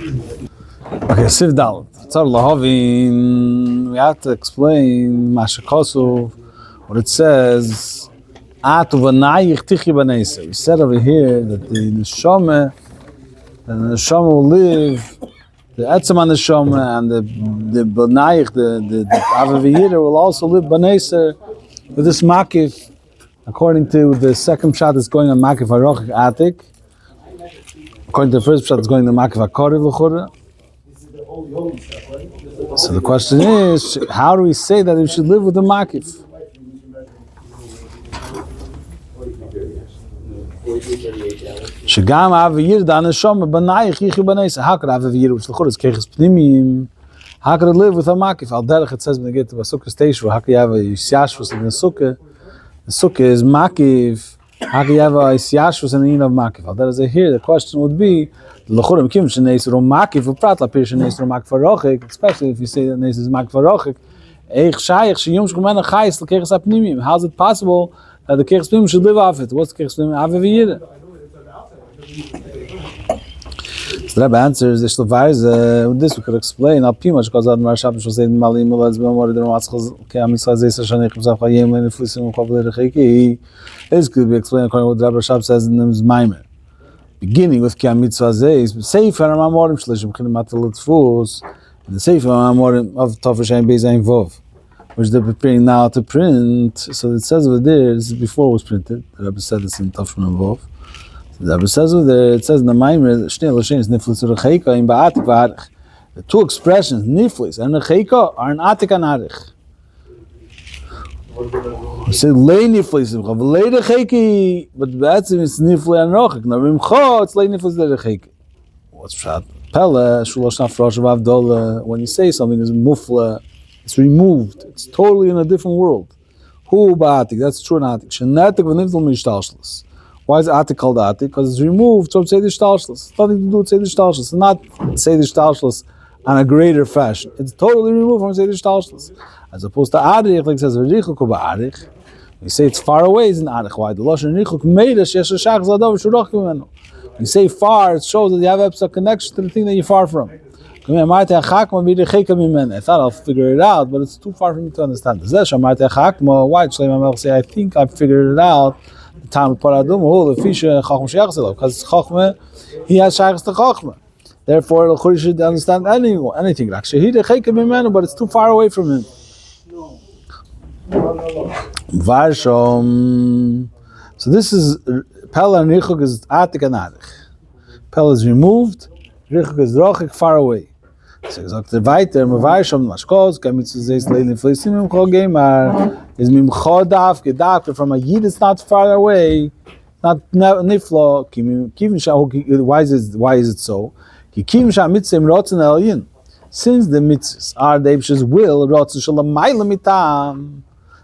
Okay, Siv Dalet. Tzar Lahavin, we have to explain Mashakosov, what it says, Atu v'nayich tichi b'neisa. We said over here that the neshama will live, the etzema neshama and the b'nayich, the avaviyira will also live b'neisa with this makif, according to the second shot that's going on makif harochik atik. According to the first shot, it's going to makif hakorev l'chura. So the question is, how do we say that we should live with the makif? Shagam aviyir da neshama b'nayich yichu b'neisa. How could aviyir, which l'chura is keches pnimim, how could it live with a makif? Al derech, it says when they get to a sukkah station, how could you have a yisyashvus in the sukkah? The sukkah is makif. How can you have a isyashvus and a yin of makif? Al derech, here the question would be, l'chura m'kim sheneis ro makif u'prat lapir sheneis ro makif harochik, especially if you say that neis is makif harochik. Eich shayich sheyum shkumena chayis l'keches apnimim. How is it possible that the keches pnimim should live off it? What's the keches pnimim? Aviviyira. So the Rebbe answers, this we could explain. Al pimash kozad mar shabbos was saying malim ulaz b'amor der matzchaz ke'amitzvah zeisa shanich b'zav chayim le'nefusim u'chav le'rechiki. This could be explained according to what the Rebbe Shab says in the Maimer. Beginning with ke'amitzvah zeis, sefer ha'mamorim shlishim ch'nim atal and the sefer ha'mamorim of Tov Shein Beis Ein Vov, which they're preparing now to print. So it says over there, this is before it was printed. The Rebbe said this in Tov Shein Vov. The Rebbe says over there, it says in the Maimer, Shnei L'Shem is niflis u'recheika in ba'atik v'arich. The two expressions, niflis and recheika, are in atik and arich. We say lei niflis imcha, v'lei recheiki, but ba'atzim it's nifli and rochik. Now imcha, it's lei niflis recheiki. What's pshat? Pele, shulosh nafrosh v'avdola, when you say something is mufla, it's removed, it's totally in a different world. Hu ba'atik, that's true in atik. Shenetik v'nifzel mishtalshlis. Why is atik called atik? Because it's removed from Seder Shtalshlis. It's nothing to do with Seder Shtalshlis. It's not Seder Shtalshlis on a greater fashion. It's totally removed from Seder Shtalshlis. As opposed to arich, like it says, v'richuk u'ba'arich. You say it's far away, is in arich. Why? The lashon richuk meidash yesh ha'shach zadav v'shurach kimenu. You say far, it shows that you have a connection to the thing that you're far from. I thought I'll figure it out, but it's too far for me to understand. Why? I think I figured it out. The time of Paradum, the fish because Chachma, he has shaykhs to Chachma. Therefore, the Churi should understand anything. But it's too far away from him. Varsha. So this is Pella and Richuk is Atik and Arich. Pella is removed, Richuk is Rochik, far away. So gesagt weiter, Varsha Mashkos, Kamitzu Zeis Leilin Flisim Imcho is Mimcho Daf Gedaf from a Yid. It's not far away, not Niflo. Why is it so? Since the mitzvahs are the Eibsh's will, Rotzen Shalamayla Mitam.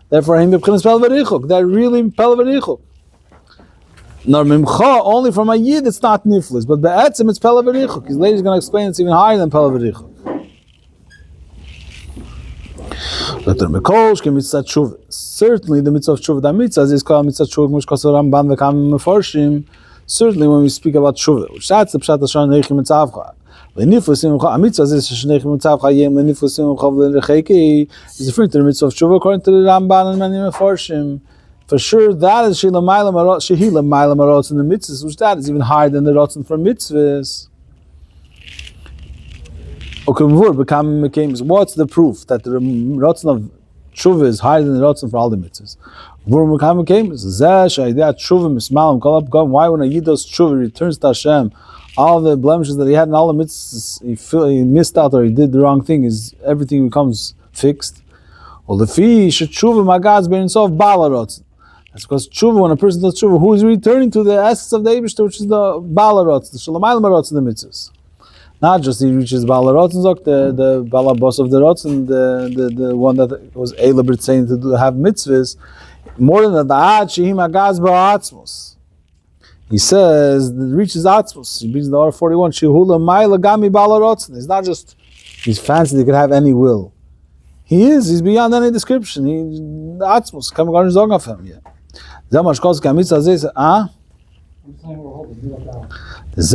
Therefore, him b'chinas Pel V'Richuk. They're really Pel V'Richuk. Nor Mimcha, only from a Yid, it's not Niflis, but Be'etzim, it's Pel V'Richuk. His lady's going to explain it's even higher than Pel V'Richuk. Certainly, the mitzvah of tshuva, the mitzvah is called mitzvah tshuva, which calls Ramban v'kam meforshim. Certainly, when we speak about tshuva, which that's the pshat hashon neichim mitzavcha. L'nifusim u'cha, a mitzvah is neichim mitzavcha yem l'nifusim u'cha v'lerecheiki is referring to the mitzvah of tshuva according to the Ramban and many meforshim. For sure, that is shehi l'mayla marotz in the mitzvahs, which that is even higher than the rotzen for mitzvahs. What's the proof that the rotzen of tshuva is higher than the rotzen for all the mitzvahs? Why when a yid does tshuva, returns to Hashem, all the blemishes that he had in all the mitzvahs, he missed out or he did the wrong thing, everything becomes fixed. Well, the fee should tshuva magaz bein sof bala rotzen. That's because tshuva, when a person does tshuva, who is returning to the essence of the Eibishter, which is the bala rotzen, the shalamayim rotzen, the mitzvahs. Not just he reaches Bala Rotzenzok, the Bala boss of the Rotzen, the one that was Eilabrit saying to have mitzvahs. More than that, Shehim Agaz Ba'atzmos. He says, it reaches Atzmos. He brings the order 41, Shehula Maila Gami Bala Rotzen. It's not just, he's fancy, he could have any will. He's beyond any description. The Atzmos, come on, Zog of him. Yeah. Zamash Kos Kamitza says, This is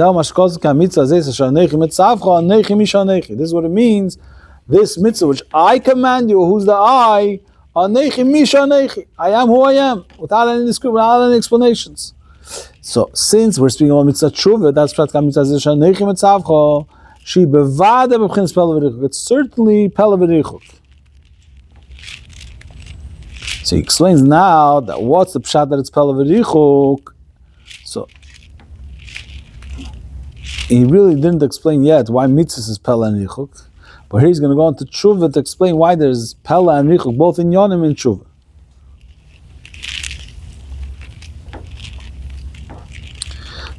what it means. This mitzvah which I command you, who's the I? I am who I am, without any description, without any explanations. So since we're speaking about mitzvah tshuva, that's prat mitzvah she bevada b'bchinas pella v'richuk. It's certainly pella v'richuk. So he explains now that what's the pshat that it's pella v'richuk. So he really didn't explain yet why mitzvah is pella and richuk, but here he's going to go into tshuva to explain why there's pella and richuk both in yonim and tshuva.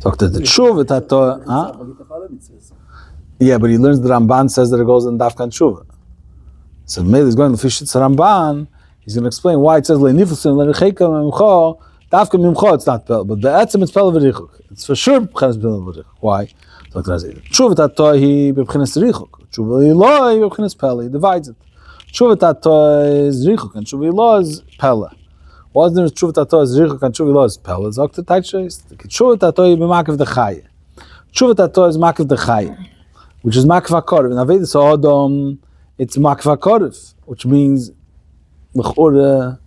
So the tshuva that yeah, but he learns the Ramban says that it goes in Dafkan Tshuva. So maybe he's going to fish Ramban. He's going to explain why it says le'nifusin le'recheka memcho Dafka memcho. It's not pel, but the etzem it's pel v'richuk. It's for sure b'chinas pel v'richuk. Why? So Tshuva tatohi b'chinas richuk. Tshuva iloi b'chinas pel. He divides it. Tshuva tatohi is richuk and Tshuva iloi is pella. What's the Tshuva tatohi is richuk and Tshuva iloi is pella? It's Okta Taitshais. Tshuva tatohi b'makav dechaya. Tshuva tatohi is makav dechaya, which is makva korev. In Avedis Odom, it's makva korev, which means that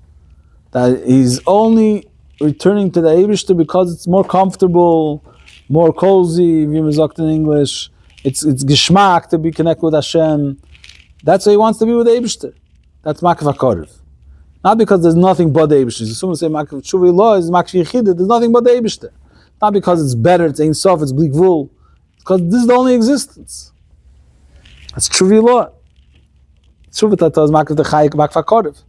he's only returning to the Eibishter because it's more comfortable, more cozy, in English. It's geschmack to be connected with Hashem. That's why he wants to be with the Eibishter. That's makva korev. Not because there's nothing but the Eibishter. Someone say makva tshuva law is makva yichida. There's nothing but the Eibishter. Not because it's better, it's Ein Sof, it's Blik Vul. Because this is the only existence. That's tshuva law. Tshuva tata is makva dechayik makva korev.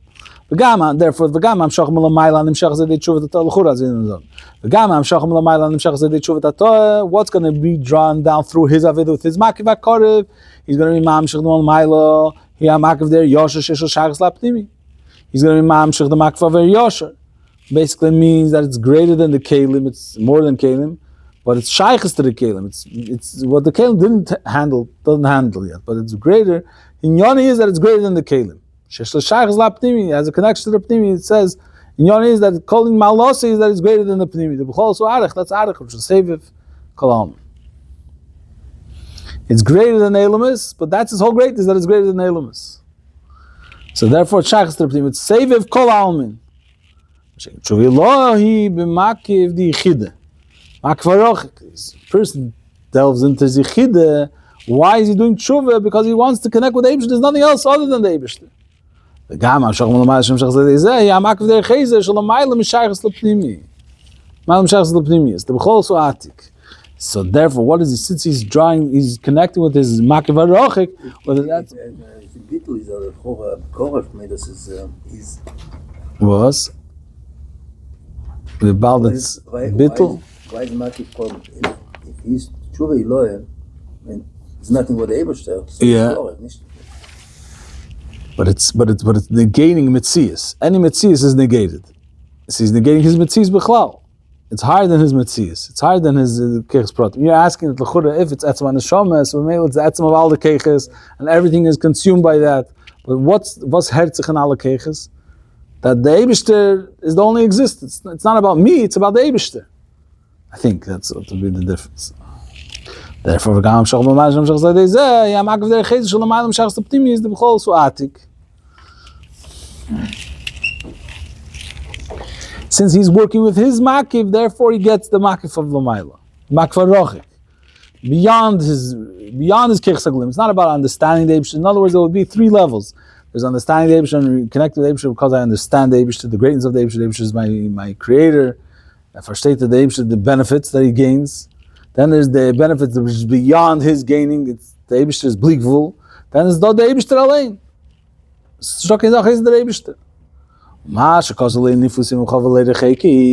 V'gama, therefore, v'gama amshach m'lamayla nimshach zedei tshuva tata l'chura zedei. V'gama amshach m'lamayla nimshach zedei tshuva tata. What's going to be drawn down through his avidah with his makva korev? He's going to be mamshach m'lamayla. He has makva there yosher sheshel shachas lapnimi. He's going to be mamshach the makva ver yosher. Basically means that it's greater than the kelim. It's more than kelim, but it's shaykhs to the kelim. It's what the kelim doesn't handle yet, but it's greater. In Yoni is that it's greater than the kelim. Sheshel shaykhs la pnimi has a connection to the pnimi. It says in Yoni is that calling malosi is that it's greater than the pnimi. The b'chol so arich, that's arich, which is seviv kolam. It's greater than elamis, but that's his whole greatness, that it's greater than elamis. So therefore, it's shaykhs to the pnimi. It's seviv kolalmin. Tshuvilohi b'makiv di yichida. This person delves into his yichida. Why is he doing tshuva? Because he wants to connect with the Eibishter. There's nothing else other than the Eibishter. So therefore, what is he? Since he's drawing, he's connecting with his makiv harochik. Whether that's was. The Baldat's bittul. Why is Makif called? If he's tshuva iloyah, and it's nothing but the Eibishter. Yeah. But it's negating mitzias. Any mitzias is negated. So he's negating his mitzias b'chlal. It's higher than his mitzias. It's higher than his keiches pratim. You're asking that l'chura if it's etzem haneshama, so maybe it's the etzem of all the keiches, and everything is consumed by that. But what's herzich in all the keiches? That the Eibishter is the only existence. It's not about me, it's about the Eibishter. I think that's what will be the difference. Therefore, since he's working with his makiv, therefore he gets the makiv of Lamaila. Makiv rochik. Beyond his kichsaglim. It's not about understanding the Eibishter. In other words, there will be three levels. There's understanding the Eibishter and connecting to the Eibishter because I understand the Eibishter, the greatness of the Eibishter. The Eibishter is my creator. If I state to the Eibishter the benefits that he gains, then there's the benefits which is beyond his gaining. It's the Eibishter is Blik Vul. Then it's the Eibishter allein. The Eibishter.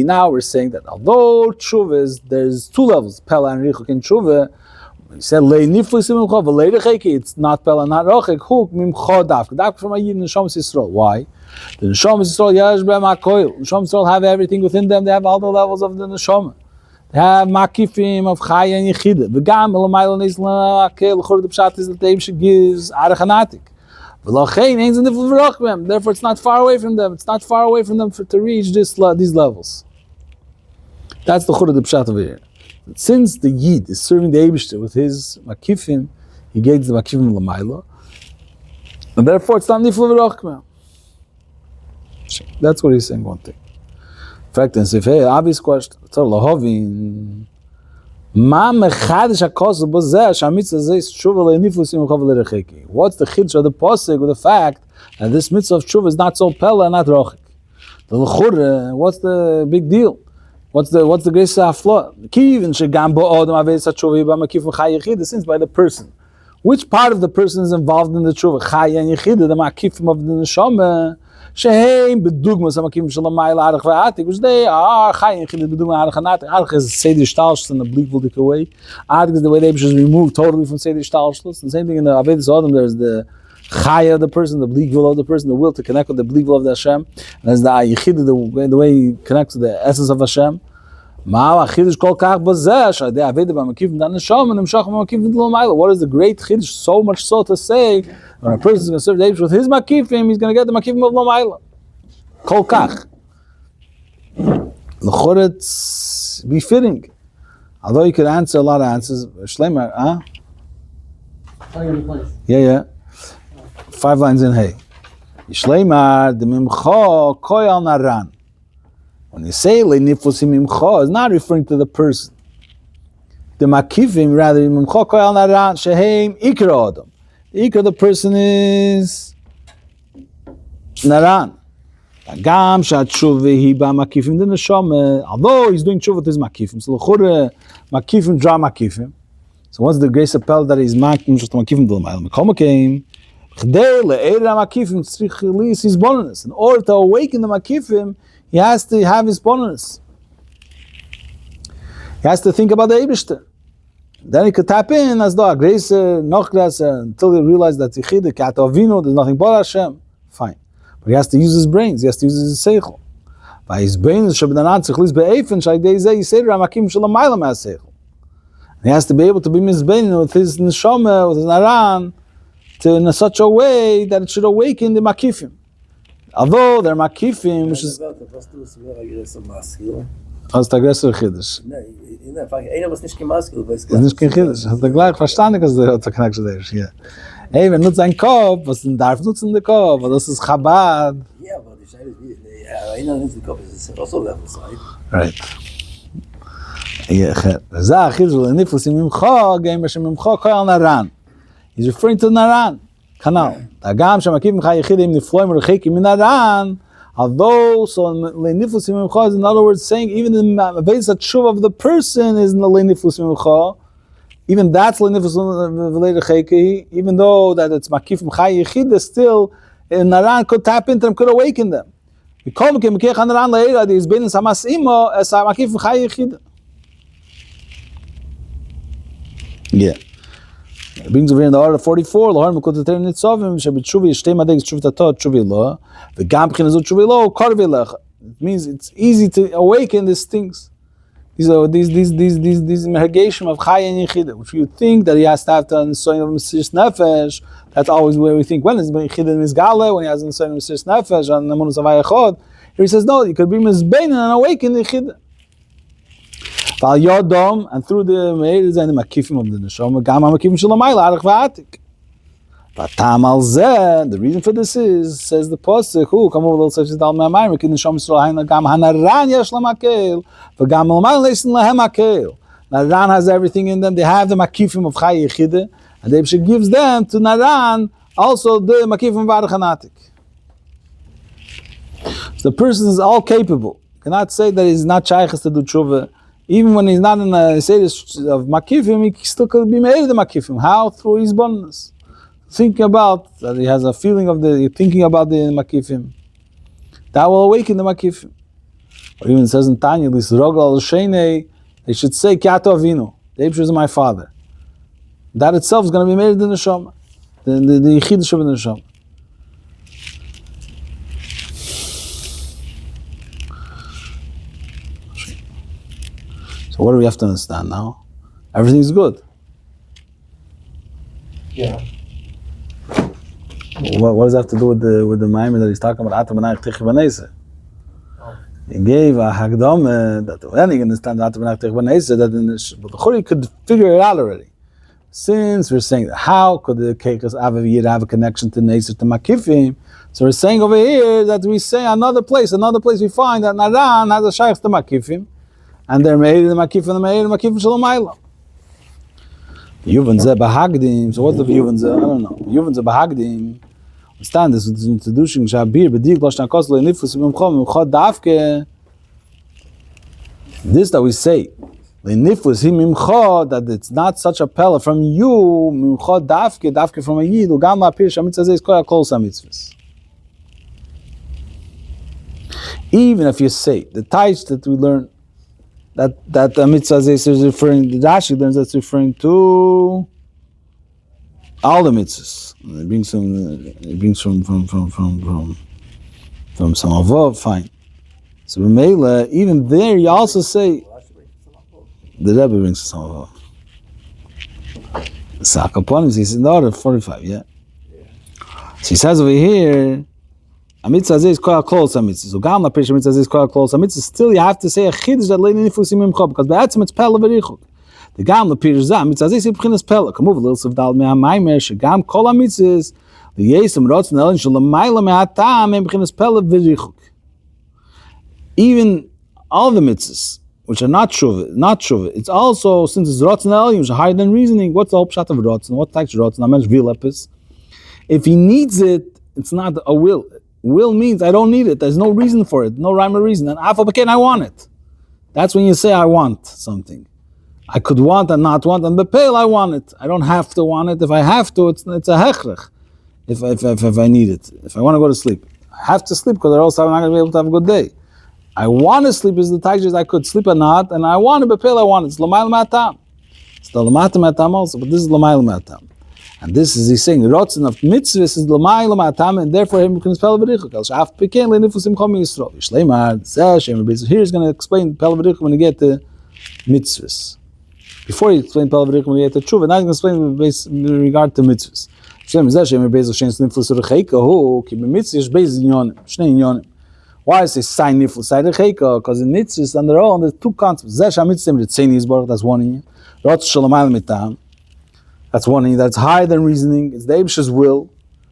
Now we're saying that although tshuva is, there's two levels, pella and richuk in tshuva. He said, it's not pella, not rochik. Hook mimcho dafka from a yid neshamas Yisrael. Why? The neshamas Yisrael yash b'em hakoil. Neshamas Yisrael have everything within them. They have all the levels of the neshama. They have makifim of chaya and yichida. V'gam elamayla nisla akel l'chor the pshat is that the Eibishter gives arachanatik. Therefore, it's not far away from them. It's not far away from them to reach these levels. That's the chura the pshat over here. Since the Yid is serving the Eibishter with his makifim, he gets the makifim l'mayla, and therefore it's not nifla v'rochma. That's what he's saying, one thing. In fact, in Sifei, obvious question, lahovin, ma mechadish hakosu b'zeh, sh'amitzvah zeh is tshuva le'nifla simcha v'lerecheki. What's the chiddush of the posuk with the fact that this mitzvah of tshuva is not so pella and not rochek? The l'chura, what's the big deal? What's the greatest flaw? Since by the person. Which part of the person is involved in the tshuva? Chaya and yechida, the makifim of the neshama. Sheheim bedugmas hamakim shalamayla arach v'atik, which they are chaya and yechida bedugma arach v'atik. Arach is seder shtalshus in the bleak voldik away. Atik is the way the Eibush is removed totally from seder shtalshus. The same thing in the Avedis Adam, there's the chaya of the person, the bleak will of the person, the will to connect with the bleak will of the Hashem. And as the yechida, the way he connects to the essence of Hashem. What is the great chiddush? So much so to say, when a person is going to serve the Eibush with his makifim, he's going to get the makifim of Lomayla. Kol kach. L'chor it's befitting. Although you could answer a lot of answers. Shleimer, huh? Yeah. 5 lines in hey. Shleimer, the mimcho koyal naran. When you say le'nifusim imcho, it's not referring to the person. The makifim, rather, imcho koyal naran sheheim ikra adam. The ikra of the person is naran. Gam shatshuvah hi ba makifim the neshama. Although he's doing tshuva with his makifim, so l'chura makifim dra makifim. So what's the grace appel that he's making just makifim d'l'mayla? Mekoma came. Chdei le'eira makifim tzrich lis his bonus. In order to awaken the makifim, he has to have his bonus. He has to think about the Eibishter. Then he could tap in as though a grace, noch grace, until he realizes that Yichid, Kat Avinu, there's nothing but Hashem. Fine. But he has to use his brains, he has to use his seichel. By his brains, Shabbanan Tzechlis Be'efen, Shaydei Zeh, Yiseder HaMakim Shalamayla Ma'aseichel. He has to be able to be mizbein with his neshama, with his naran, in such a way that it should awaken the makifim. Although they're makifim, which is... Was der größere Chiddush? Einer was nicht gemaskelt, weiß Ist nicht kein Chiddush. Hast du gleich verstanden, dass du zur Connection there ist, ja. Hey, wenn nutzt ein Kopf, was denn darf nutzen der Kopf? Das ist Chabad. Ja, aber die Scheide ist wie... Einer nutzt den Kopf, das ist auch so level, right? Yeah, זה החידוש, ולניפוס עם ממחו, גם בשממחו koyal naran. He's referring to naran. Kanal. Agam shamakim chai yichidim nifloim rechekim min naran. Although, so le'nifus imimcha is in other words saying even the base tshuva of the person is in the le'nifus imimcha. Even that's le'nifus v'le'recheki. Even though that it's makif chai yichid, still naran could tap into them, could awaken them. Because mekech naran le'era is bein samas imo as makif chai yichid. Yeah. It brings over here in the order 44, Lohar Mekut Ter Nitzovim, Shebetshuvi Shtei Madeg Tshuvi Tato Tshuvi Lo, V'gam B'chinezu Tshuvi Lo, Korvi Lech. It means it's easy to awaken these things. These mergation of Chai and Yechida, which you think that he has to have to understand of Mesiris Nefesh. That's always where we think when is Yechida Mizgale, when he has understand of Mesiris Nefesh and Namunus Avayachod. Here he says no, you could be Mizbein and awaken the Yechida. Val Yodom, and through the Meir and the Makifim of the Neshama, Gama Makifim Shalamayla, Arach V'atik. Vatam al Zeh, the reason for this is, says the Posek, who come over the such as Dal Me'amayim, Mekin Neshama Yisrael Haina, Gam Hanaran Yesh Lamakel, V'gam L'mayim Leisin Lahem Akel. Naran has everything in them, they have the Makifim of Chai Yechide, and the Eibusha gives them to Naran also the Makifim of Arach V'atik. So the person is all capable. You cannot say that he's not shaychus to do tshuva. Even when he's not in a status of makifim, he still could be made the makifim. How? Through his bonus. Think about that he has a feeling of thinking about the makifim. That will awaken the makifim. Or even says in Tanya, this rogal sheinei, they should say Kyato Avinu. The Eibusha is my father. That itself is going to be made in the neshama. The yichidush of the neshama. So what do we have to understand now? Everything's good. Yeah. What does that have to do with the Maimer that he's talking about? He gave a Hagdama that when you understand that you could figure it out already. Since we're saying how could the Kekas Avavir have a connection to Nezer to Makifim, so we're saying over here that we say another place we find that Naran has a Shaykh to Makifim, and they're made in the Makifim Shalom Ayla. Yuvan Ze Bahagdim, so what's the Yuvan Ze? I don't know. Yuvan Ze Bahagdim. Understand this is introducing Shabir, B'dig, Lashna Kosle, Nifus, B'mchom, B'mchod Davke. This that we say, Nifus, Himimchod, that it's not such a pella from you, B'mchod Davke from a Yid, Ugam La'apir, Shamitzah Zeh, Koya Kol Samitzvus. Even if you say, the Taich that we learn, that the Mitzvah Zeh is referring, the Rashi learns that's referring to all the mitzvahs. It brings from some avov, fine. So B'meila, even there you also say the Rebbe brings some avov. The Sakaponim, he says in order 45, yeah. So he says over here, a mitzvah is quite close to mitzvah. So gam la pish mitzvah is quite close to mitzvah. Still you have to say a chiddush that leini nifusim imchab because be'atzim it's pella v'richuk. The gam la pish zam mitzvah is b'chinas pella. Kamuv little sivdal me'amaymer shegam kol hamitzvahs the yesem rotzen elin shalamayla me'atam b'chinas pella v'richuk. Even all the mitzvahs which are not shuva, it's also since it's rotzen elin which are higher than reasoning. What's the whole pshat of rotzen? What type of rotzen? I mentioned vilepis. If he needs it, it's not a will. Will means I don't need it. There's no reason for it. No rhyme or reason. And I want it. That's when you say I want something. I could want and not want. And bepel, I want it. I don't have to want it. If I have to, it's a hechrech. If I need it. If I want to go to sleep. I have to sleep because else I'm not going to be able to have a good day. I want to sleep is the taijis I could sleep or not. And I want it, bepel, I want it. It's l'mayl ma'atam. It's the l'mayl ma'atam also, but this is l'mayl ma'atam. And this is, he's saying, rotzen of mitzvahs is l'mayl ma'atam, and therefore him can spell v'richuk. El shaf peken le'nifusim chom yisrael. Yishleimar, zeh, shem b'ezah. Here he's going to explain pel v'richuk when you get to mitzvahs. Before he explains pel v'richuk when you get to tshuva, now he's going to explain in regard to mitzvahs. Shem zeh, shem b'ezah, shem nifus recheika, hu, ki b'mitzvah is b'ezah inyonim, shnei inyonim. Why is it say nifus, say recheika? Because in mitzvahs, on their own, there's two concepts. Zeh, shem mitzvah, ritzeni yisborach, that's one in you. Rotz shalom ayl mitam. That's one thing that's higher than reasoning. It's the Eibish's will,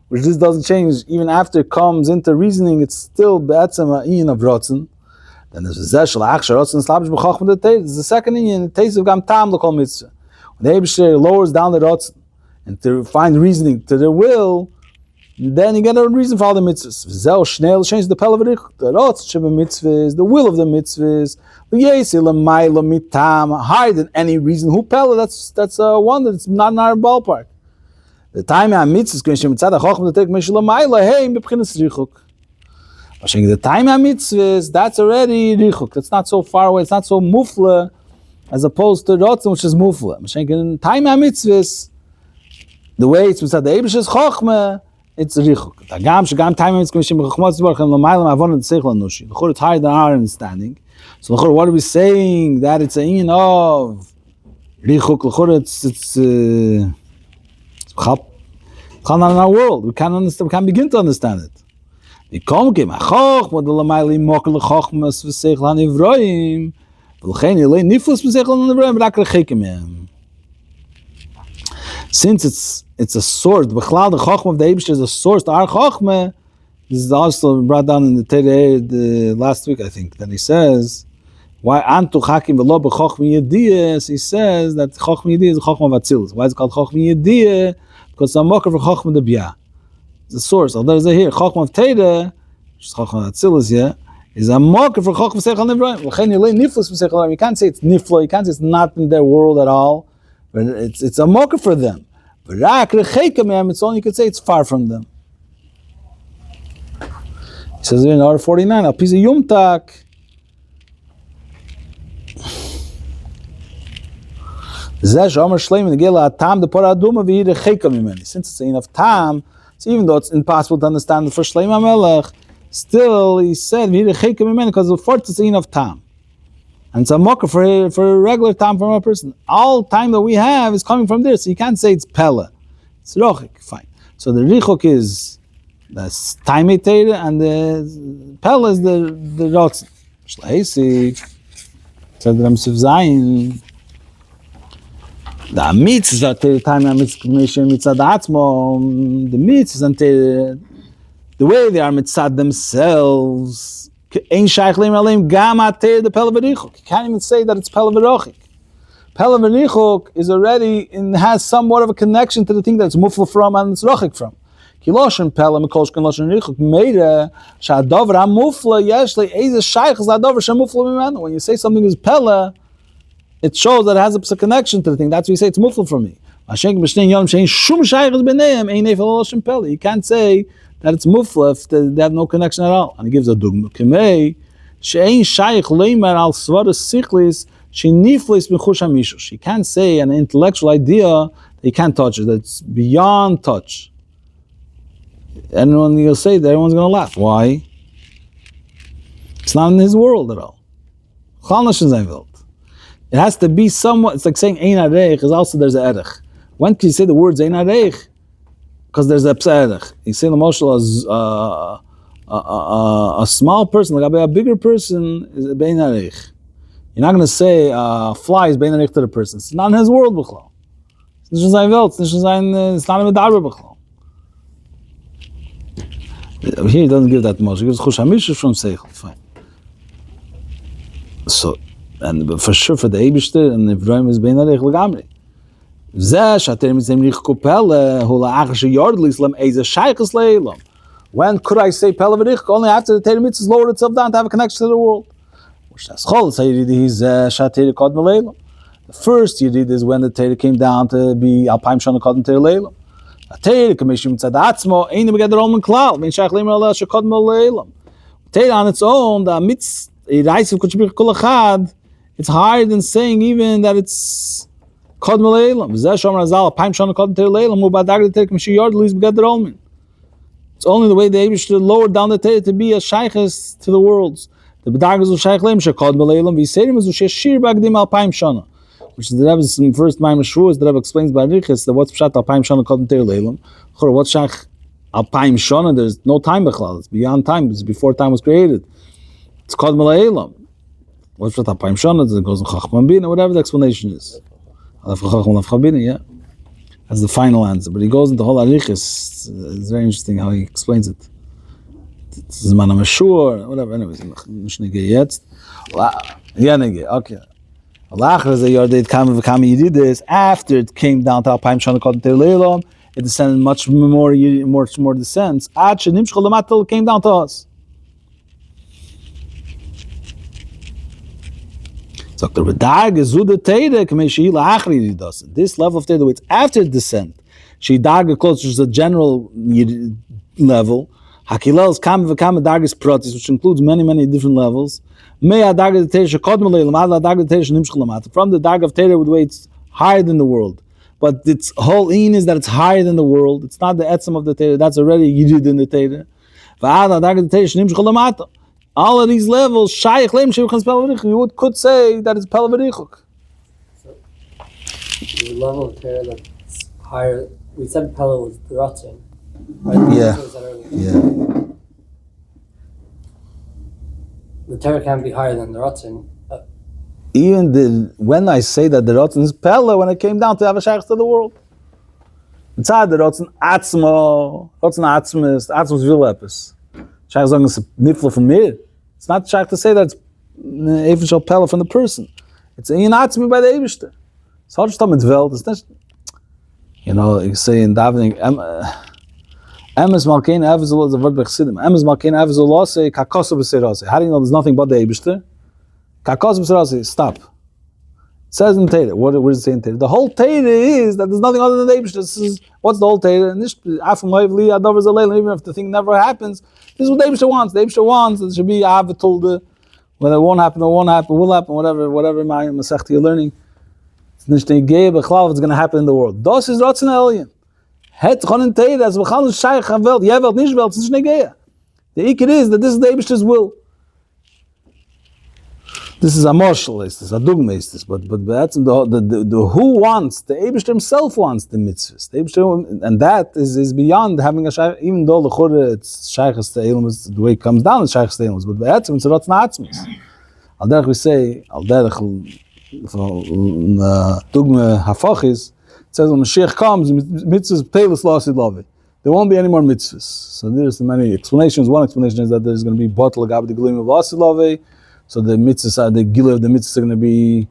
which this doesn't change. Even after it comes into reasoning, it's still be'etzem ha'inyan of rotzen. Then there's the zeh shalach rotzen slabish b'chachma the taste. The second inyan, the taste of gam tam l'kol mitzvah. When the Eibish lowers down the rotzen and to find reasoning to the will, then you get a reason for all the mitzvahs. Zeh shnei change the pel v'rich. The rotzen sheba mitzvahs, the will of the mitzvahs. Higher than any reason. Who pella? That's one that's not in our ballpark. The time I mitzvahs going to mitzvah chacham to take mishla ma'ila. Hey, b'chinas richuk. The time I mitzvahs that's already richuk. That's not so far away. It's not so mufla as opposed to rotzen which is mufla. The time I mitzvahs the way it's mitzvah the Eibish's chachma it's richuk. The gam time it's going to chachmas barchem l'ma'ila ma'avon and seichel anushi. The chor it's higher than our understanding. So what are we saying? That it's a in of richuk. It's not in our world. We can't understand. We can't begin to understand it. Since it's a source, the chachma of the Eibush is a source to our chachma. This is also brought down in the Torah last week, I think. Then he says, why antu chakim v'lo b'chochma yediyah? He says that chochma yediyah is a chochma of atzilus. Why is it called chochma yediyah? Because it's a mocker for chochma debiyah. It's a source. Although there's a here chochma of Torah, which is chochma of atzilus, yeah, is a mocker for chochma seichel nivroim. L'chein yilei niflus b'seichel nivroim. You can't say it's niflo. You can't say it's not in their world at all. But it's a mocker for them. But rak recheika me'am, it's only you could say it's far from them. He says in order 49, a piece of yumtak. Since it's enough time, so even though it's impossible to understand the first Shleim HaMelech, still he said because the fourth is enough time. And it's a mocker for a regular time from a person. All time that we have is coming from there, so you can't say it's Pella. It's Rochik, fine. So the Richok is the time and the Pella is the Rotzen. Shleisi, said Ram Sif Zayin. The mitzvah until the time of mitzvah atzmo, the mitzvahs until the way they are mitzvah themselves. Ein shaykh leim aleim gam ater the pele v'richuk. You can't even say that it's pele v'rochik. Pele v'richuk is already and has somewhat of a connection to the thing that's mufla from and it's rochik from. Ki loshen pele mikol shken loshen richuk meira sha'adover ha'mufla yesh le eiz shaykh is ha'adover she'mufla mimenu. When you say something is pele, it shows that it has a connection to the thing. That's why you say it's mufla from me. You can't say that it's mufla if they have no connection at all. And he gives a dugma. She can't say an intellectual idea that you can't touch it. That's beyond touch. And when you say that, everyone's going to laugh. Why? It's not in his world at all. It has to be somewhat. It's like saying ein areich, because also there's a erech. When can you say the words ein areich? Because there's a psa-erech. You say the moshel a small person, like a bigger person, is a bein areich. You're not going to say fly is bein areich to the person. It's not in his world b'chlau. It's not in sein Welt. It's not in Medarber b'chlau. Here he doesn't give that much. He gives chush hamishush from seichel. Fine. So. And for sure for the Eibishter and if Rome is bein arich legamri. Zeh shater mitzem richu pele hu la'achar sheyordlis lem eiza shaychus le'elam. When could I say pele v'richu? Only after the Torah mitzvahs lowered itself down to have a connection to the world. The first Yidid is when the Torah came down to be alpaim shana kodem Torah le'elam. The Torah commission mitzad atzmo ein begeder olmen klal vein shaych le'emer aleh shekodem le'elam. Torah on its own, the mitzvah reisiv kutzbich kol echad, it's higher than saying even that it's Kod Malaylam. It's only the way the Abish should lower down the Torah to be a shaykhs to the worlds. The B'dagas of Shaykh Leim Shekod Malaylam V'Yiseirim is Usheshir Bagdim Alpaim Shana, which is the Rebbe's first Maimah Shvuos. The Rebbe explains by Riches that what's Pshat Alpaim Shana Kod Torah Leilam. What's Shaykh Alpaim Shana? There's no time b'chlal. It's beyond time. It's before time was created. It's Kod Malaylam. What's that? Alpaim Shana? It goes in Chachman Bina, whatever the explanation is. Yeah, that's the final answer. But he goes into the whole Arichis. It's very interesting how he explains it. It's Zman HaMeshur, whatever. Anyways, Mishnege Yetz. Yeah, Nege. Okay. L'achar ze Yordeit Kama V'Kama Yididis. After it came down to Alpaim Shana Kod Torah Leilam, it descended much more descents. Ad Shenimshcha L'Matal came down to us. This level of Teda, it's after descent. She daga close, which is a general level. Hakilel is kam v'kam dagas pratis, which includes many different levels. From the daga of Teda, with the way it's higher than the world. But its whole in is that it's higher than the world. It's not the etzem of the Teda. That's already yidid in the Teda. All of these levels, you could say that it's Pele V'richuk. So, the level of Torah that's higher, we said Pele was the Ratzon, right? Yeah. The Torah can't be higher than the Ratzon. Even when I say that the Ratzon is Pele, when it came down to have a Shaykh to the world. It's hard, the Ratzon Atzmo, Ratzon Atzmis Vilepis. Shaykh sagen is nifla from mir. It's not shaykh to say that it's even shal pella from the person. It's in atzmi by the Eibishter. It's hard to stop with Welt. It's not, you say in davening, Emes malkein avizul is a word by Chassidim. Emes malkein avizul lo say kakosu b'seirase. How do you know there's nothing but the Eibishter? Kakosu b'seirase. Stop. It says in Torah. What does it say in Torah? The whole Torah is that there's nothing other than the Eibishter. This is what's the whole Torah? Even if the thing never happens. This is what the Eibishter wants. The Eibishter wants that it should be Ahavatulda. Whether it won't happen or won't happen, will happen, whatever my Masechta you're learning. It's not going to happen in the world. Das is Ratzon Elyon. Het Chonin Teira, as V'chal Shaykh HaWelt, Yevelt, nicht Welt, it's nicht Negeya. The Ikir is that this is the Eibishter's will. This is a marshal, this is a dogma, but that's the who wants, the Eibishter himself wants the mitzvahs. The Eibishter, and that is beyond having a shaykh, even though the Chorah, it's shaykhs to Eilim, the way it comes down, it's shaykhs to Eilim, but that's it's Ratzon Atzmis. Al derech we say, al derech dogma hafachis, it says when Mashiach comes, mitzvahs peilis lasid lavi. There won't be any more mitzvahs. So there's many explanations. One explanation is that there's going to be bottle gab the gilim of lasid lavi, so the mitzvahs, the gila of the mitzvahs are going to be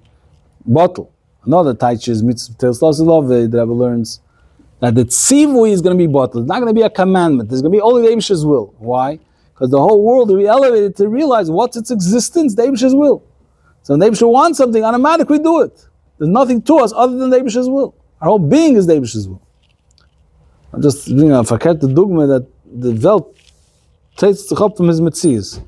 bottle. Another taich is mitzvah peilis lasid lavi. The Rebbe learns that the tzivui is going to be bottled. It's not going to be a commandment. There's going to be only the Eibish's will. Why? Because the whole world will be elevated to realize what's its existence, the Eibish's will. So when the Eibish's wants something, automatically we do it. There's nothing to us other than the Eibish's will. Our whole being is the Eibish's will. I'm just bringing a verkehrte dogma that the Welt takes sich up from his metzies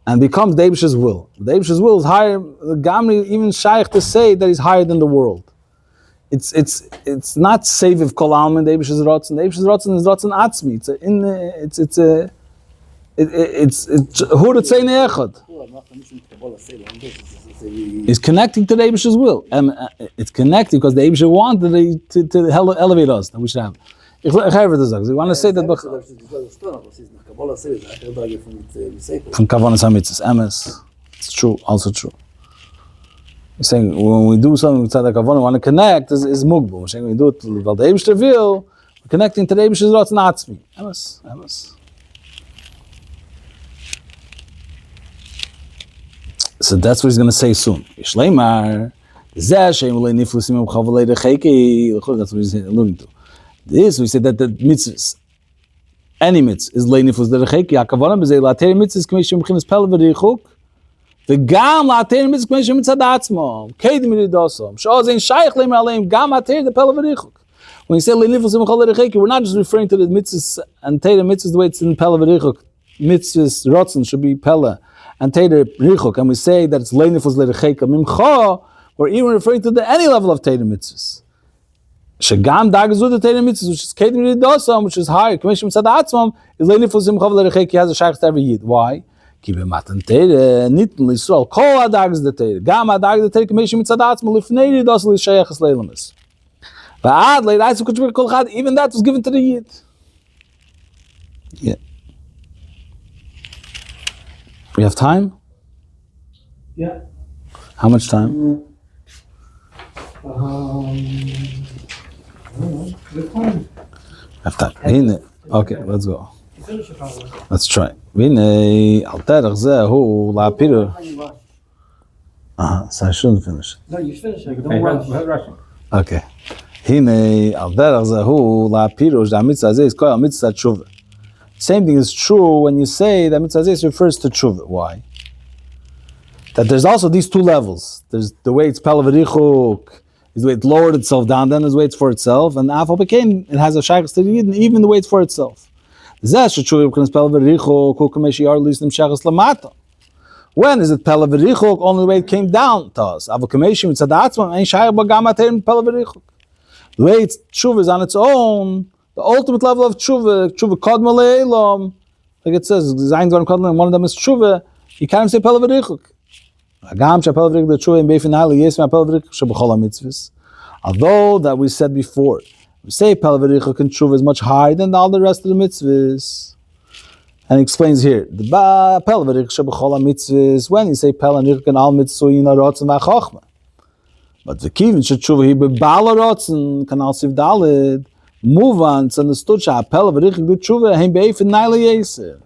and becomes the Eibish's will. The Eibish's will is higher, Gamri even shaykh to say that he's higher than the world. It's not saviv kol almin the Eibish's rotzen. The Eibish's rotzen is rotzen atzmi. It's hurat zeine echad. It's connecting to the Eibish's will, and it's connecting because the Eibish's wanted to elevate us. That we should have. Ich habe das gesagt. We want to say that from kavanas hamitzvos, emes. It's true, also true. We're saying when we do something with tzedek kavana, we want to connect is mugbo. We're saying when we do it while the Eibish's will, we're connecting to the Eibish's rotzen atzmi. Emes. So that's what he's going to say soon. Mar, that's what he's alluding to. This, we said that the mitzvahs, any mitzvah, is leinifus derecheki. Hakavana b'zeh later mitzvahs k'mei shemchinas pel v'richuk, v'gam later mitzvahs k'mei shemitzad atzmo, kedim yiridosom, sh'oz ein shaykh leim aleim, gam later the pel v'richuk. When you say leinifus derecheki, we're not just referring to the mitzvahs and teir mitzvahs the way it's in pel v'richuk. Mitzvahs rotzen should be pella and teir richuk, and we say that it's leinifus derecheki mimcha. We're even referring to any level of teir mitzvahs. Shagam dagazud the teir mitzvahs, which is kedim yiridosom, which is higher. K'mei shemitzad atzmo is leinifus imchav derecheki, has a shaykh to every yid. Why? Ki b'matan teir nitn l'Yisrael kol adagaz the teir, gam adagaz the teir k'mei shemitzad atzmo lifnei yiridosom l'shayachas leilamis. Va'ad le'iraisa k'tshuvah kol chad, even that was given to the yid. Yeah. We have time? Yeah. How much time? Good time. Have time. Okay, let's go. You finish it probably. Let's try. V'nei al derech zehu la'apiru. So I shouldn't finish. No, you finish it. Don't rush. Okay. Hinei al derech zehu la'apiru sh'amitzvah hazeh is kol mitzvah tshuva. Same thing is true when you say that mitzvah hazeh refers to tshuva. Why? That there's also these two levels. There's the way it's pel v'richuk, is the way it lowered itself down, then there's the way it's for itself, and afal b'kein, it has a shaykhs to the yid, even the way it's for itself. When is it pel v'richuk? Only the way it came down to us. The way it's tshuva is on its own, the ultimate level of tshuva kodma le'elam, like it says, one of them is tshuva, you can't even say pel v'richuk. Although that we said before, we say pel v'richuk and tshuva is much higher than all the rest of the mitzvahs. And he explains here, the pel v'richuk sheb'chol mitzvahs, when you say pel v'richuk and all mitzvahs, you know rotzen v'chochma. But the kivin shetshuva he bebala rotzen can also dalid. Move on, it's understood that pel v'richuk do tshuva hein be'efin naila yeser.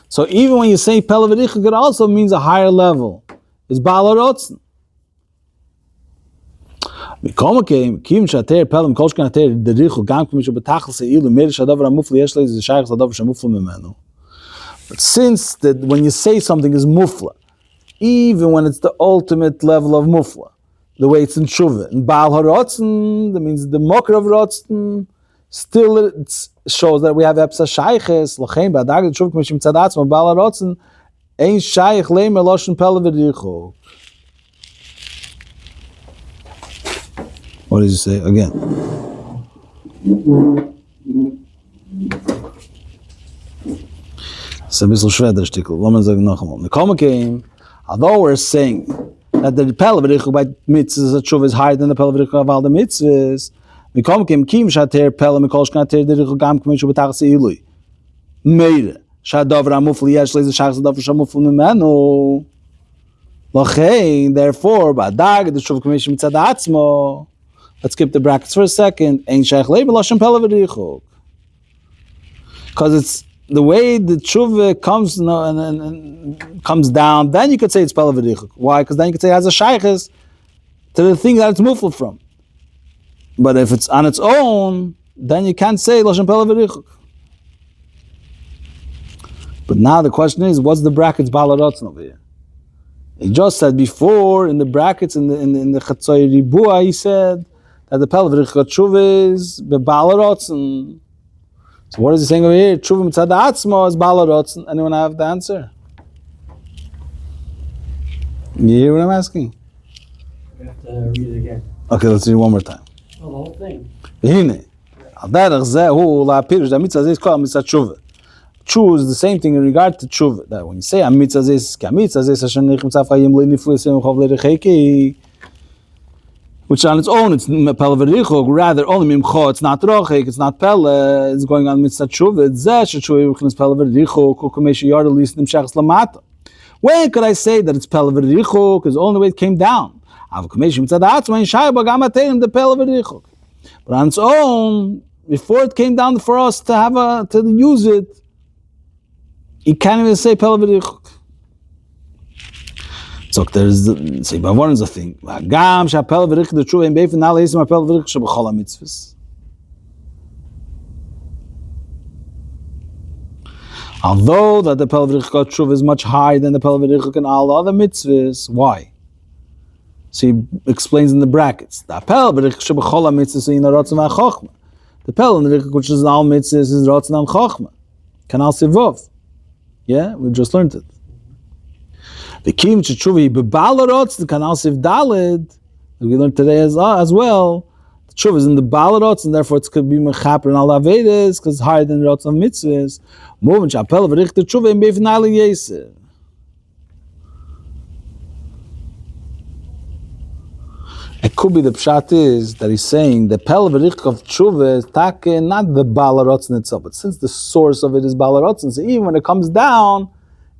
So even when you say pel v'richuk, it also means a higher level. It's bala rotzen. Mikom kim shater pelam kolshkan ater derichu gam k'mishu betachel seilu mer shadavar amufli yesh leiz shayach shadavar shamufli memenu. But since that when you say something is mufla, even when it's the ultimate level of mufla, the way it's in tshuva, in bal harotzen, that means the mocker of rotzen, still it shows that we have epsa shayches lochein ba'adag tshuva k'mishim tzadatzma bal harotzen ein shayich leimer loshen pel v'richuk. What does he say again? It's a bisschen schwer, der Stickel. Lass mich sagen noch einmal. Although we're saying that the pel v'richuk by mitzvahs tshuva is higher than the pel v'richuk of all the mitzvahs, kim shater pel mikol shkater derichuk gam k'mishu b'tachas ilui meire shadavar amufli yesh leiz shachs davar shamufli memenu. Therefore, the tshuva commission mitzad atzmo. Let's skip the brackets for a second. Ein shaykh leiber lashon pella v'dichuk. Because it's the way the tshuva comes and comes down, then you could say it's pella v'dichuk. Why? Because then you could say it has a shaykhis to the thing that it's mufla from. But if it's on its own, then you can't say lashon pella v'dichuk. But now the question is, what's the brackets balarotzen over here? He just said before in the brackets in the Chatzoi Ribua, he said that the pella v'dichuk tshuva is balarotzen. So what is he saying over here? Tshuva mitzad atzmo is balarotzen. Anyone have the answer? You hear what I'm asking? We have to read it again. Okay, let's read it one more time. Oh, the whole thing. Hine, al derech zeh hu la pirush da mitzvah zeh is called mitzvah tshuva. Tshuva is the same thing in regard to tshuva. That when you say a mitzvah zeh is ka mitzvah zeh sashen nech mitzvah chayim li nifu yisem chov lerecheki, which on its own it's pella v'dichuk. Rather only mimcho, it's not rochek, it's not pella. It's going on mitzvah tshuva. It's zeh shetshuva yuchnas pella v'dichuk hu kamesh yard least nimshachs lamata. When could I say that it's pella v'dichuk? Because only way it came down. Av kamesh mitzvah atzma in shayba gam ateim the pella v'dichuk. But on its own, before it came down for us to have to use it, you can't even say pella v'dichuk. So there's say bavon is a thing. Gam sha pella v'dichuk the tshuva in beifin al yisim pella v'dichuk shebachol mitzvahs. Although that the pella v'dichuk tshuva is much higher than the pella v'dichuk in all other mitzvahs, why? So he explains in the brackets. The pella v'dichuk shebachol mitzvahs in rotzen v'chochma. The pella v'dichuk which is in all mitzvahs is rotzen and chochma. Kanal sivov. Yeah, we just learned it. The kim tshuva bebalarotz the kanal siv dalid. We learned today as well. The tshuva is in the balarotz, and therefore it could be mechaper and all avedas because it's higher than rotzen and mitzvahs. Moving chapel v'dichuk the tshuva in beifin ali yesir. It could be the pshat is that he's saying the pella v'dichuk of tshuva is not the balarotzen itself, but since the source of it is balarotzen, so even when it comes down,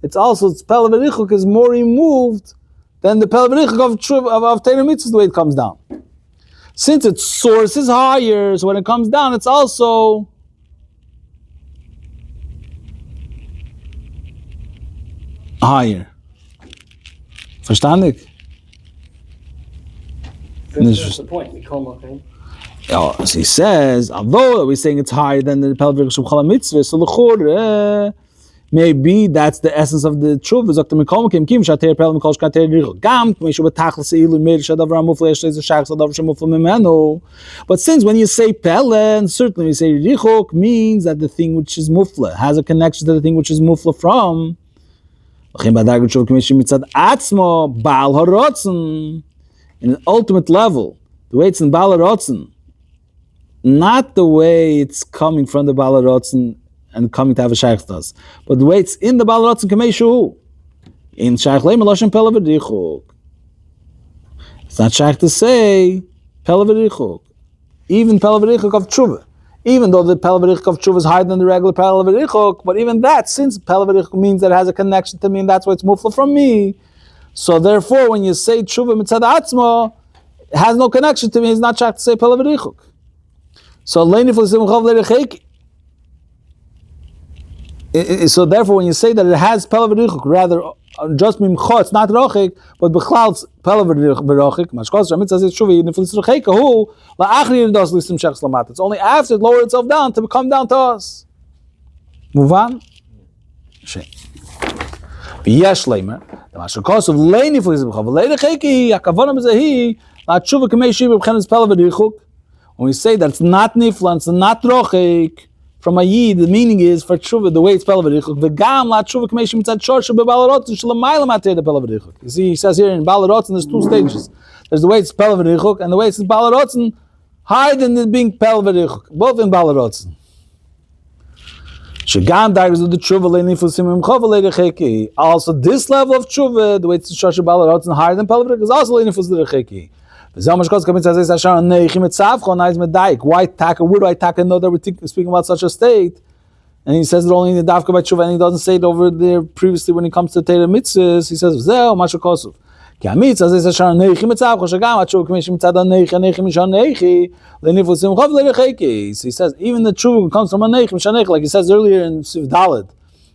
it's pella v'dichuk is more removed than the pella v'dichuk of tshuva of Torah mitzvahs the way it comes down. Since its source is higher, so when it comes down, it's also higher. Verstandig? That's the point. We call okay. So he says, although we're saying it's higher than the pella v'dichuk shebachol mitzvah, so l'chor maybe that's the essence of the tshuva. Zokta mikol mekim kim shater pella mikol shkater dichuk gam k'meishu betachlis eilu meir shadavar amufla yesh leizer shach shadavar shemufla mimenu. But since when you say pella and certainly you say dichuk means that the thing which is mufla has a connection to the thing which is mufla from. In an ultimate level, the way it's in balarotzen, not the way it's coming from the balarotzen and coming to have a shaykh does, but the way it's in the balarotzen kameshu. In shaykh leim lashon pella v'dichuk. It's not shaykh to say pella v'dichuk, even pella v'dichuk of tshuva. Even though the pella v'dichuk of tshuva is higher than the regular pella v'dichuk, but even that, since pella v'dichuk means that it has a connection to me, and that's why it's mufla from me. So therefore, when you say tshuva mitzad atzmo, it has no connection to me. It's not shaykh to say pella v'dichuk. So so therefore, when you say that it has pella v'dichuk, rather just mimcho, it's not rochik, but b'chlal pella v'dichuk. Mashkos mitzad tshuva niflis rochik hu la'achri dos listim shechs lamat. It's only after it lowered itself down to come down to us. Move on. Shame. V'yesh leimer. The mashkos of leini niflis b'chav leini cheki hakavana b'zehi la'tshuva k'meishi b'chenes pella v'dichuk. When we say that it's not nifla, it's not rochik from a yid, the meaning is for tshuva the way it's pella v'dichuk. V'gam la'tshuva k'meishi mitzad shorsha b'balarotzen sh'lamayla mater the pella v'dichuk. You see, he says here in balarotzen there's two stages. There's the way it's pella v'dichuk and the way it's balarotzen higher than it being pella v'dichuk. Both in balarotzen. Shagam daggers of the tshuva le'nifusim imchov le'decheki. Also, this level of tshuva, the way it's shorsha balarotzen higher than pella v'dichuk, is also le'nifus le'decheki. Why where do I know that we're speaking about such a state? And he says it only in the Dafka by Tshuva, and he doesn't say it over there previously when it comes to Torah mitzvahs. He says, כי המצווה זה אשר הנכי מצווך, שגם התשובה כמי שמצד הנכי משנכי, לניפוס שמחוב לרחיקי. So he says, even the tshuva comes from הנכי משנכי, like he says earlier in Sif Dalet.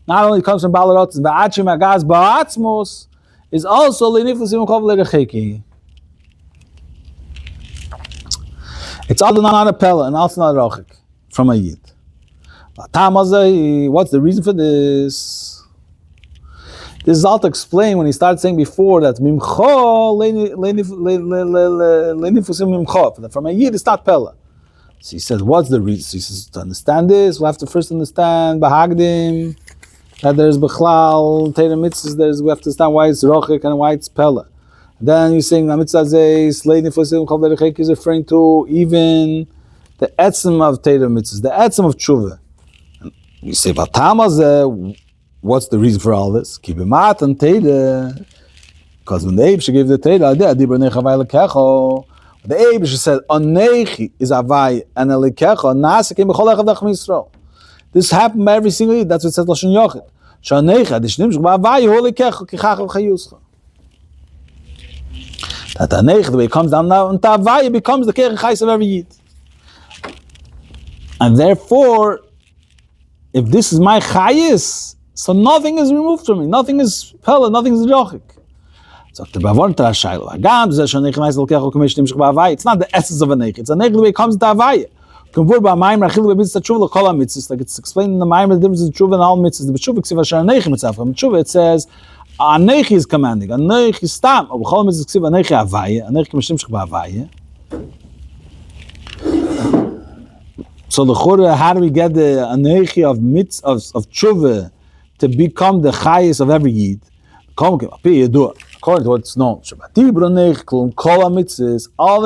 Not only comes from Balarot, but Achim Agaz Ba'atzmos is also lenifus simchov lerecheki. It's also not a pella and also not a rochik from a yid. What's the reason for this? This is all to explain when he started saying before that mimcho lenifusim mimcho. From a yid, it's not pella. So he says, what's the reason? So he says, to understand this, we'll have to first understand Bahagdim, that there's Bechlal, Teira Mitzvahs, we have to understand why it's Rochik and why it's Pella. Then you're saying, Mitzvah Zeis, Leidin Fosim, Chol Derechek is referring to even the Etzem of Teira Mitzvahs, the Etzem of Tshuva. You say, Vatama, what's the reason for all this? Kibimat and Teira, because when the Eibush gave the Teira, Adibra Nechavai Lekecho, the Eibush said, Onechi is Avai and Lekecho, Nasekim Bechol Echav Dach Yisrael. This happened by every single year. That's what it says Lashon Yochid. Shanecha, Dishnim Shukba Avai Holi Kecho Kichach Chayuscha. That Anecha, the way it comes down now, and Avai becomes the Kech Chayis of every Yid. And therefore, if this is my Chayis, so nothing is removed from me. Nothing is Pella, nothing is Yochik. So the Bavon Trashaylo Hagam says Shanecha Chayis Kecho Kamishnim Shukba Avai. It's not the essence of Anecha. It's Anecha the way it comes to Avai. Like it's explained in the Maimer, the difference in Tshuva and all mitzvahs. The Tshuva ksiv asher anechi mitzvah. From Tshuva it says, anechi is commanding, anechi is stam. But b'chol mitzvahs ksiv anechi avaya, anechi k'mishim shech b'avaya. So the Chorah, how do we get the anechi of Tshuva to become the chayis of every Yid? According to what's known, all the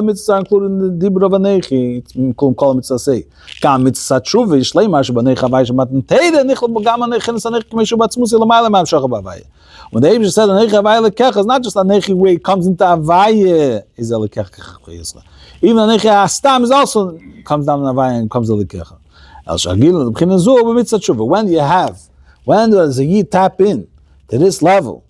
mitzvahs are included in the dibur of anechi. It's including kol mitzvah say. Kam mitzvah tshuva yishleima shebanechi havai shematan teida nichl b'gam anechi nesanechi k'meshu batzmusi l'mayla ma'amshach b'avaya. When the Eibush said anechi havai lekecha, it's not just anechi where it comes into avaya is a lekecha k'chayisla. Even anechi hastam is also comes down in avaya and comes to lekecha. El shagil l'bchina zu b'mitzvah tshuva. When does a yid tap in to this level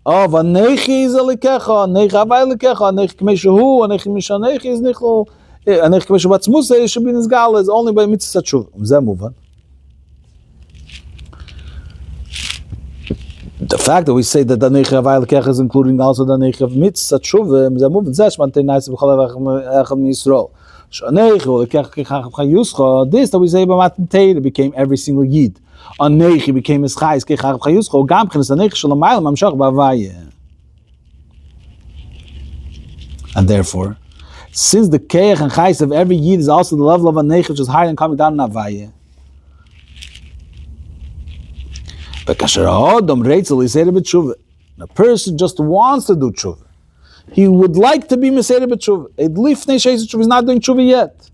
of anechi is a lekecha, anechi havai lekecha, anechi k'meshu anechi mishanechi is nichol, anechi k'meshu batzmusi it should be in his gal is only by mitzvah tshuva. Zeh muvan. The fact that we say that the anechi havai lekecha is including also the anechi of mitzvah tshuva, zeh muvan. Zeh shmantei naisi b'chol echad miYisrael. Shanechi lekecha kichach chayuscha. This that we say by Matan Teira became every single yid. Anechi became his chayis kichach chayuscha. Gam chenes anechi shalamayla mamshach b'avaya. And therefore, since the keich and chayis of every yid is also the level of anechi which is higher than coming down in avaya. But kasher ha'odom reitzel yisera b'tshuva. A person just wants to do tshuva. He would like to be meseder b'tshuva. Lifnei sheis tshuva is not doing tshuva yet.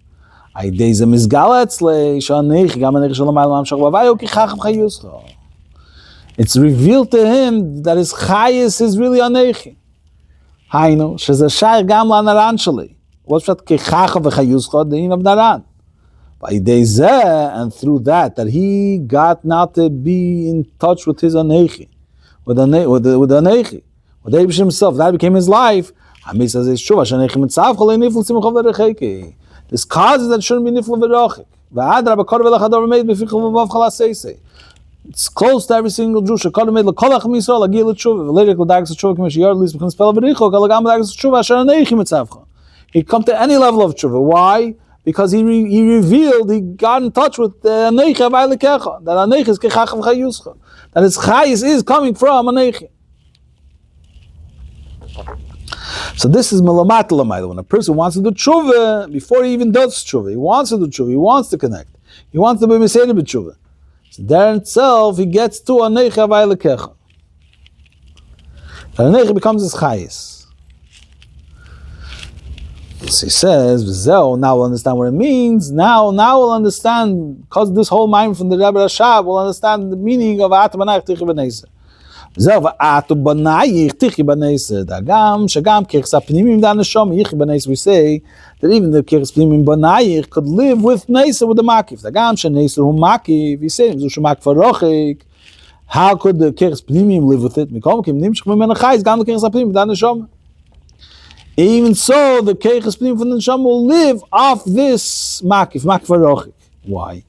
It's revealed to him that his chayis is really anechi. Hainu, sheze shayr gam lanaran shali. What's that kichacha v'chayuscha, the din of naran. And through that he got now to be in touch with his anechi, with anechi, with Eibush himself. That became his life. This causes that shouldn't be nifla v'rochik. It's close to every single Jew. He come to any level of tshuva. Why? Because he revealed, he got in touch with the anechi havai lekecha. That anechi is kechach v'chayuscha. That his chayis is coming from anechi. So this is melamat l'mayla. When a person wants to do tshuva, before he even does tshuva, he wants to do tshuva, he wants to connect, he wants to be meseder b'tshuva. So there in itself, he gets to anechi havai lekecha. The anechi becomes his chayis. So he says, "V'zeo." Now we'll understand what it means. Now we'll understand, because this whole mind from the Rebbe Rashab, we'll understand the meaning of Atu Banayich Tichi B'neiseh. V'zeo v'atu banayich tichi b'neiseh. Dagam shagam kirchas pnimim d'anashom yichi b'neiseh. We say that even the kirchas pnimim banayich could live with neiseh, with the makif. Dagam sheneiseh hu makif. We say zu shemak farochik. How could the Keres Pnimim live with it? Even so, the Keres Pnimim from the Neshama will live off this makif varochik. Why?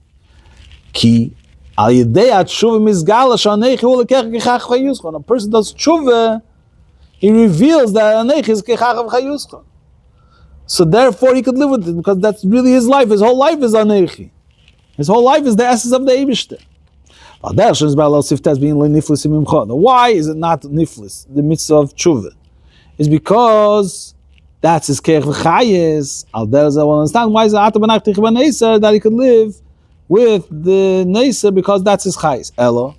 Ki al yedei tshuva mizgala shanechi hu lekech kechach v'chayuscha. When a person does tshuva, he reveals that anechi is kechach v'chayuscha. So therefore, he could live with it because that's really his life. His whole life is anechi. His whole life is the essence of the Eibishter. Why is it not niflis, the mitzvah of tshuva? It's because that's his kerech v'chayis. Al derez I will understand why is it that he could live with the neser because that's his chayis. Elo,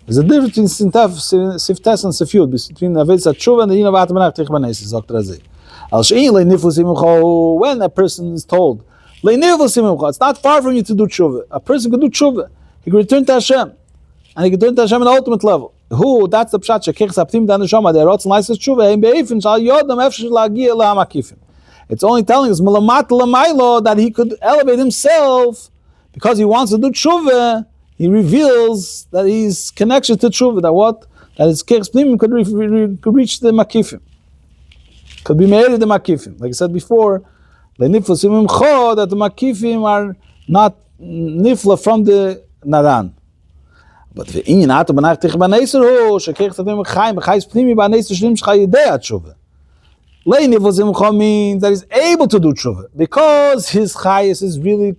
there's a difference between siftes and sifyud, between the avedis tshuva and the yin of atabanach tichva neser. Zok razeh. Al shein le'niflis imcha. When a person is told le'niflis imcha, it's not far from you to do tshuva. A person can do tshuva. He can return to Hashem. And he can turn to Hashem on the ultimate level. Who? That's the pshat. Shekech saptim dan neshama. They wrote some license tshuva. Ein be'efin shal yodam efshir lagia la'amakifim. It's only telling us malamat la'maylo that he could elevate himself because he wants to do tshuva. He reveals that he's connection to tshuva. That what? That his kech pnimim could reach the makifim. Could be made the makifim. Like I said before, le'niflos imimcho that the makifim are not nifla from the naran. But the in ato banach tich baneser ho shekech tatem chaim b'chayis pnimi baneser shlim shcha yedei tshuva. Le'niflos imimcho means that he's able to do tshuva because his chayis is really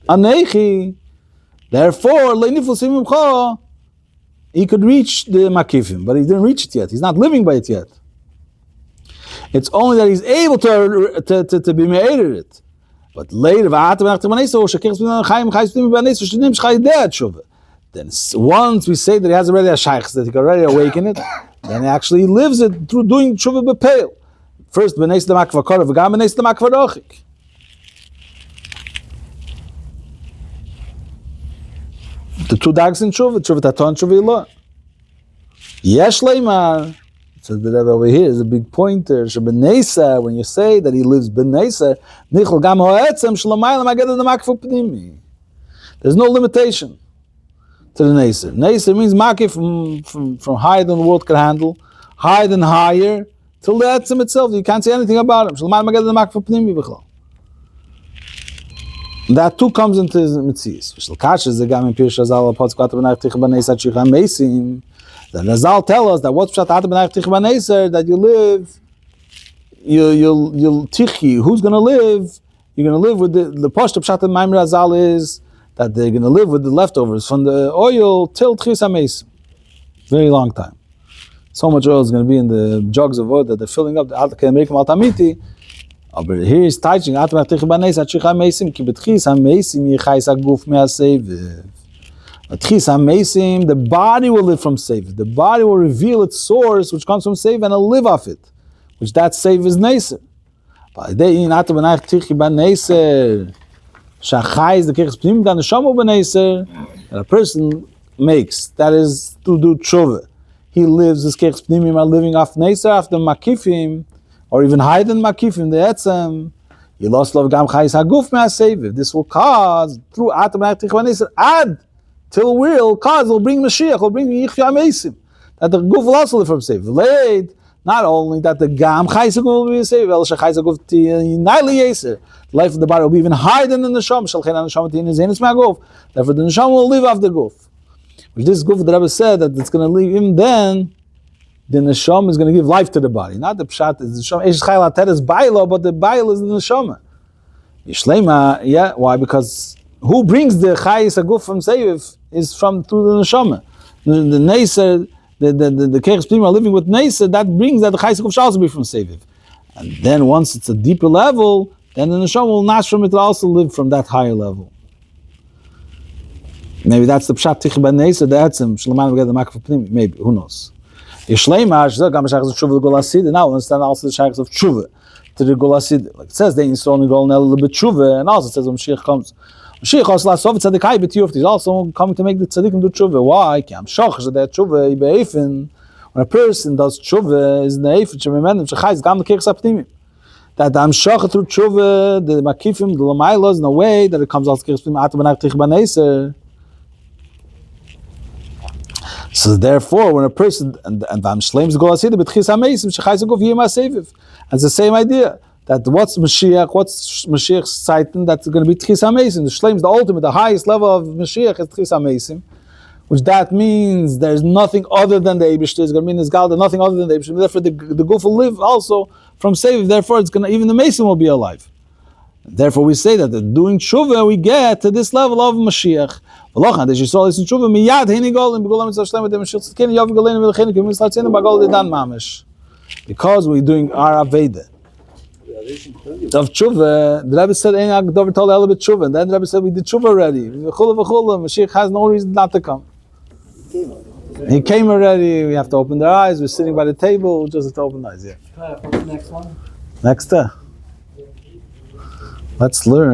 anechi. Therefore, le'niflos imimcho he could reach the makifim, but he didn't reach it yet. He's not living by it yet. It's only that he's able to be made at it. But later, then once we say that he has already a shaykh, that he can already awaken it, then he actually lives it through doing tshuva b'peil. First, b'neis l'mak v'korah, v'gam b'neis l'mak v'rochik. The two dags in tshuva taton, tshuva ilah. Yesh leimar. So the Rebbe over here is a big pointer. Shebenesa, when you say that he lives benesa, nichol gam hoetzem shlomaylam aged the makif pnimi. There's no limitation to the neser. Neser means makif from higher than the world can handle, higher than higher, till the etzem itself. You can't say anything about him. Shlomaylam aged the makif pnimi b'chol. That too comes into his mitzvahs. V'shlkash is the gam in Pirush Hazal apotz kvat b'nach tich b'nesa tchicha meisim. Then Razal tell us that what's pshat atabanach tich b'neser, that you live, you'll tichi. Who's going to live? You're going to live with the pashto pshat of Maimar Razal is that they're going to live with the leftovers from the oil till tchis hamesim. Very long time. So much oil is going to be in the jugs of oil that they're filling up. The can make them altamiti. But here he's teaching atabanach tich b'neser tchich hamesim ki b'tchis hamesim yichais aguf me'aseviv. The body will live from save. The body will reveal its source, which comes from save, and it'll live off it, which that save is neser. That a person makes, that is to do tshuva. He lives, his kech pnimim are living off neser, after makifim, or even higher than makifim, the etzem. You lost love gam chayis haguf me'aseviv. This will cause, through atabanach tichva neser, add till will bring Mashiach, will bring Yichya Mesim. That the Guf will also live from save. Late, not only that the Gam Chaysaguf will be saved, El Shachaysaguf Naili Yeser. The life of the body will be even higher than the Neshama. Shalchen Neshama Tin Zenis Maguf. Therefore, the Neshama will live off the Guf. Which this Guf, the Rebbe said that it's going to leave him, then the Neshama is going to give life to the body. Not the Pshat, it's the Neshama. Eish Chayla Teres Bailo, but the Bail is the Neshama. Yishlema, yeah, why? Because who brings the Chayis Aguf from Seif is from through the Neshama. The Neser, the Keres Pnimim are living with Neser, that brings that the Chayis Aguf shall also be from Seif. And then once it's a deeper level, then the Neshama will nash from it, will also live from that higher level. Maybe that's the Pshat Tich Ben Neser, the Etzem, Shloman V'ged the Makif Pnimim, maybe, who knows. Yishleima, Shzeh, Gam Shachas of Tshuva, the Golasid, now we understand also the Shachas of Tshuva, to the Golasid. Like it says, they install only Gol Nel Lebet Tshuva, and also it says when Mashiach comes. Mashiach also is also coming to make the tzaddikim do tshuva. Why? When a person does tshuva, is neifin shememenim shechayis gam l'kirchas hapnimim. That the amshach through tshuva, the makifim, the lamaylos, in a way that it comes out kirchas hapnimim atabanach tich baneser. So therefore, when a person and Shleim's Gol Hasidim b'tchis hamesim shechayis guf yim haseviv, it's the same idea that what's Mashiach's Zeiten, that's going to be tchis hamesim. The Shleim's the ultimate, the highest level of Mashiach is tchis hamesim, which that means there's nothing other than the Eibishter. It's going to mean there's God, nothing other than the Eibishter. Therefore, the Guf will live also from Seviv. Therefore, it's going to, even the Mesim will be alive. Therefore, we say that doing tshuva, we get to this level of Mashiach. Because we're doing our Aveda. Of tshuva, the Rebbe said, Dov'er told a little bit tshuva, and then the Rebbe said, we did tshuva already. Mashiach has no reason not to come. He came already, we have to open their eyes, we're sitting by the table, just have to open their eyes, yeah. What's the next one? Next, let's learn.